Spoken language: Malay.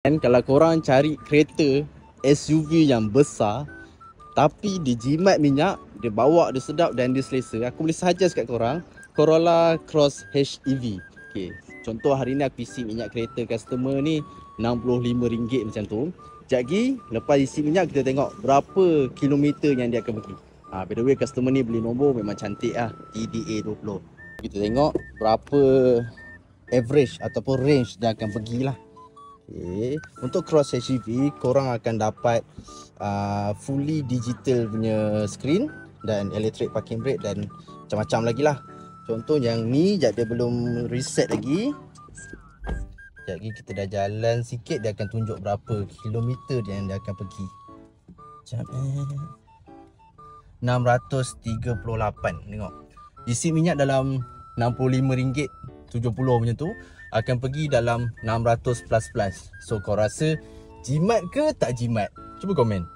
Dan kalau korang cari kereta SUV yang besar tapi dia jimat minyak, dia bawa dia sedap dan dia selesa, aku boleh suggest kat korang Corolla Cross HEV. Okay, contoh hari ni aku isi minyak kereta customer ni RM65 macam tu. Sekejap lagi lepas isi minyak kita tengok berapa kilometer yang dia akan pergi. By the way customer ni beli nombor memang cantik lah, TDA 20. Kita tengok berapa average ataupun range dia akan pergilah. Okay. Untuk Cross HEV korang akan dapat fully digital punya screen dan electric parking brake dan macam-macam lagi lah. Contoh yang ni dia belum reset lagi. Sekejap lagi kita dah jalan sikit dia akan tunjuk berapa kilometer yang dia akan pergi. Sekejap 638. Tengok, isi minyak dalam RM65 70 macam tu, akan pergi dalam 600 plus. So kau rasa jimat ke tak jimat? Cuba komen.